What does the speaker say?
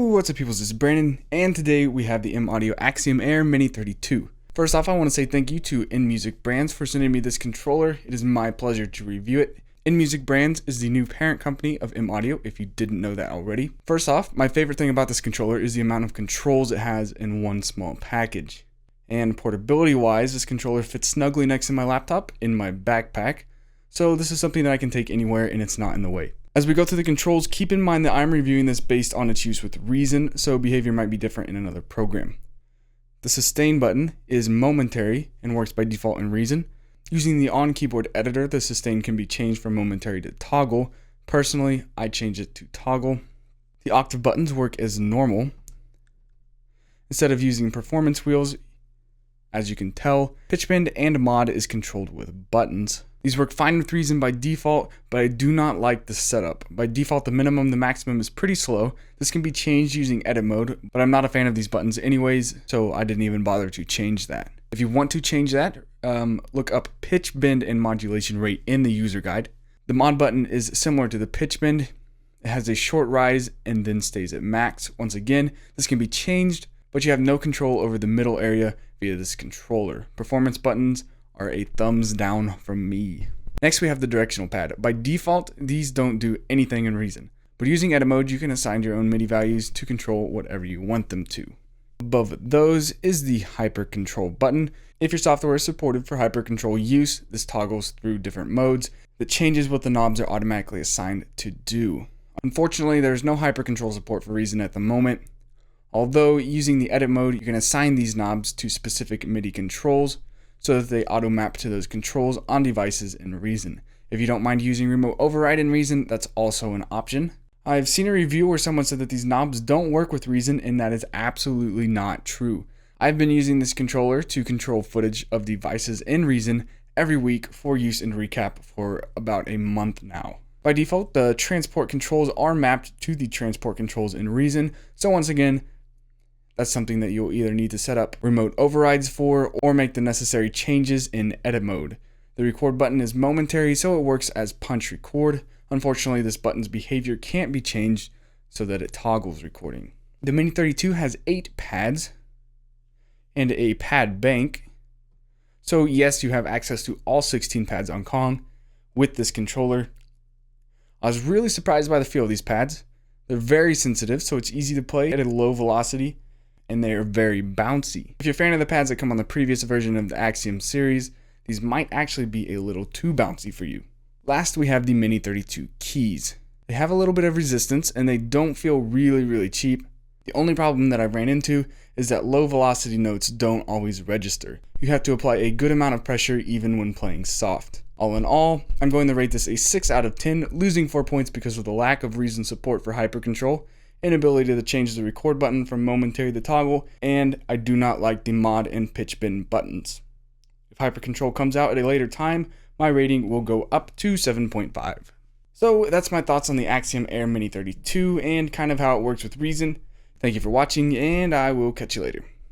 What's up peoples, this is Brandon, and today we have the M-Audio Axiom Air Mini 32. First off, I want to say thank you to InMusic Brands for sending me this controller. It is my pleasure to review it. InMusic Brands is the new parent company of M-Audio, if you didn't know that already. First off, my favorite thing about this controller is the amount of controls it has in one small package. And portability wise, this controller fits snugly next to my laptop in my backpack, so this is something that I can take anywhere and it's not in the way. As we go through the controls, keep in mind that I'm reviewing this based on its use with Reason, so behavior might be different in another program. The sustain button is momentary and works by default in Reason. Using the on-keyboard editor, the sustain can be changed from momentary to toggle. Personally, I change it to toggle. The octave buttons work as normal. Instead of using performance wheels, as you can tell, pitch bend and mod is controlled with buttons. These work fine with Reason by default, but I do not like the setup. By default, the minimum, the maximum is pretty slow. This can be changed using edit mode, but I'm not a fan of these buttons anyways, so I didn't even bother to change that. If you want to change that, look up pitch bend and modulation rate in the user guide. The mod button is similar to the pitch bend. It has a short rise and then stays at max. Once again, this can be changed, but you have no control over the middle area via this controller. Performance buttons are a thumbs down from me. Next we have the directional pad. By default, these don't do anything in Reason, but using edit mode you can assign your own MIDI values to control whatever you want them to. Above those is the hyper control button. If your software is supported for hyper control use, this toggles through different modes that changes what the knobs are automatically assigned to do. Unfortunately, there's no hyper control support for Reason at the moment. Although using the edit mode, you can assign these knobs to specific MIDI controls so that they auto map to those controls on devices in Reason. If you don't mind using remote override in Reason, that's also an option. I've seen a review where someone said that these knobs don't work with Reason, and that is absolutely not true. I've been using this controller to control footage of devices in Reason every week for use in Recap for about a month now. By default, the transport controls are mapped to the transport controls in Reason, so once again, that's something that you'll either need to set up remote overrides for or make the necessary changes in edit mode. The record button is momentary, so it works as punch record. Unfortunately, this button's behavior can't be changed so that it toggles recording. The Mini 32 has 8 pads and a pad bank. So yes, you have access to all 16 pads on Kong with this controller. I was really surprised by the feel of these pads. They're very sensitive, so it's easy to play at a low velocity, and they are very bouncy. If you're a fan of the pads that come on the previous version of the Axiom series, these might actually be a little too bouncy for you. Last, we have the Mini 32 keys. They have a little bit of resistance and they don't feel really cheap. The only problem that I've ran into is that low velocity notes don't always register. You have to apply a good amount of pressure even when playing soft. All in all, I'm going to rate this a 6 out of 10, losing 4 points because of the lack of Reason support for hyper control, inability to change the record button from momentary to toggle, and I do not like the mod and pitch bend buttons. If hyper control comes out at a later time, my rating will go up to 7.5. So that's my thoughts on the Axiom Air Mini 32 and kind of how it works with Reason. Thank you for watching, and I will catch you later.